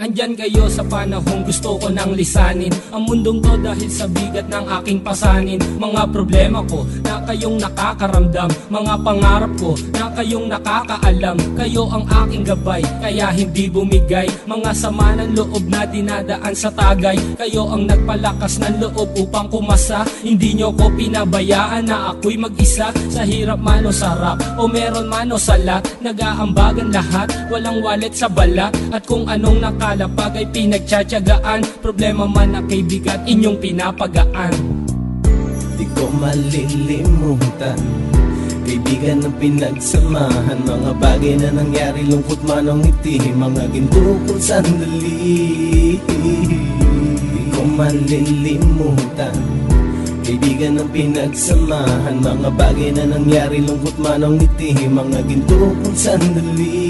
Andyan kayo sa panahong gusto ko nang lisanin ang mundong to dahil sa bigat ng aking pasanin. Mga problema ko na kayong nakakaramdam, mga pangarap ko na kayong nakakaalam. Kayo ang aking gabay, kaya hindi bumigay. Mga sama ng loob na dinadaan sa tagay, kayo ang nagpalakas ng loob upang kumasa. Hindi nyo ko pinabayaan na ako'y mag-isa. Sa hirap man o sarap, o meron man o salat, nag-aambagan lahat, walang walet sa balat. At kung anong nakalapag ay pinagtsatsagaan, problema man na kay bigat inyong pinapagaan. Di ko malilimutan, kaibigan ng pinagsamahan, mga bagay na nangyari, lungkot man o ngiti, mga ginto kong sandali. Di ko malilimutan, kaibigan ng pinagsamahan, mga bagay na nangyari, lungkot man o ngiti, mga ginto kong sandali.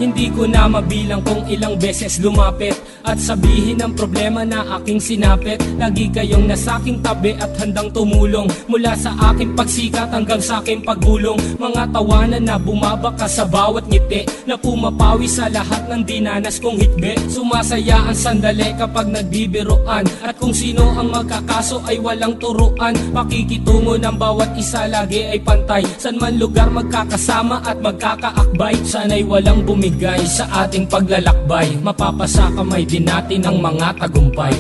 Hindi ko na mabilang kung ilang beses lumapit at sabihin ang problema na aking sinapit. Lagi kayong nasa aking tabi at handang tumulong, mula sa aking pagsikat hanggang sa aking paggulong. Mga tawanan na bumabaka sa bawat ngiti, na pumapawi sa lahat ng dinanas kong hitbe. Sumasaya ang sandali kapag nagbibiroan, at kung sino ang magkakaso ay walang turuan. Pakikitungo ng bawat isa lagi ay pantay, san man lugar magkakasama at magkakaakbay. Sana'y walang bumigay sa ating paglalakbay, mapapasa kamay din natin ang mga tagumpay.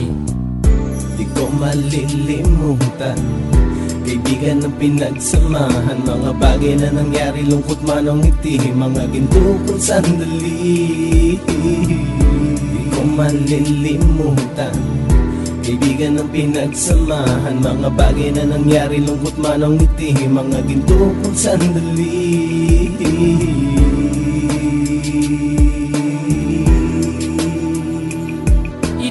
Di ko malilimutan, kaibigan ng pinagsamahan, mga bagay na nangyari, lungkot man o ngiti, mga ginto kong sandali. Di ko malilimutan, kaibigan ng pinagsamahan, mga bagay na nangyari, lungkot man o ngiti, mga ginto kong sandali.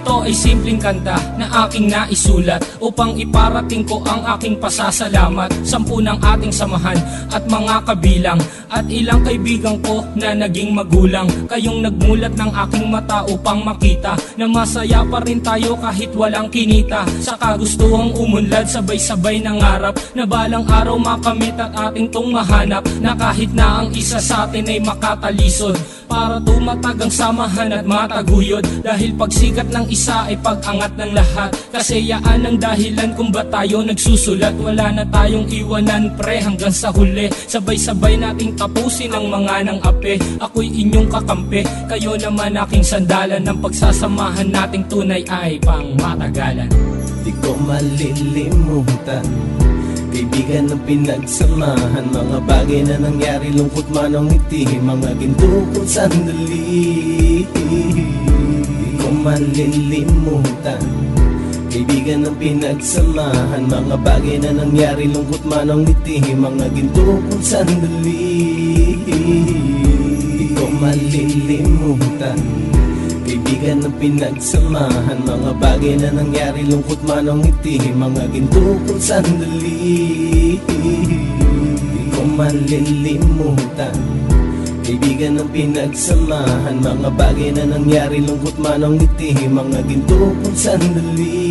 Ito ay simpleng kanta na aking naisulat upang iparating ko ang aking pasasalamat. 10 ng ating samahan at mga kabilang, at ilang kaibigan ko na naging magulang. Kayong nagmulat ng aking mata upang makita na masaya pa rin tayo kahit walang kinita. Sa kagustuhang umunlad, sabay-sabay nangarap na balang araw makamit at ating tong mahanap, na kahit na ang isa sa atin ay makatalisod, para tumatag ang samahan at mataguyod. Dahil pagsikat ng isa ay pag-angat ng lahat, kasi yaan ang dahilan kung ba't tayo nagsusulat. Wala na tayong iwanan pre hanggang sa huli, sabay-sabay nating tapusin ang mga nang ape. Ako'y inyong kakampi, kayo naman aking sandalan, ng pagsasamahan nating tunay ay pang matagalan. Di ko malilimutan, kaibigan ng pinagsamahan, mga bagay na nangyari, lungkot man o ngiti, mga ginto kong sandali. Di ko malilimutan, kaibigan ng pinagsamahan, mga bagay na nangyari, lungkot man o ngiti, mga ginto kong sandali. Di ko malilimutan, kaibigan ng pinagsamahan, mga bagay na nangyari, lungkot man o ngiti, mga ginto kong sandali. Di ko malilimutan, kaibigan ng pinagsamahan, mga bagay na nangyari, lungkot man o ngiti, mga ginto kong sandali.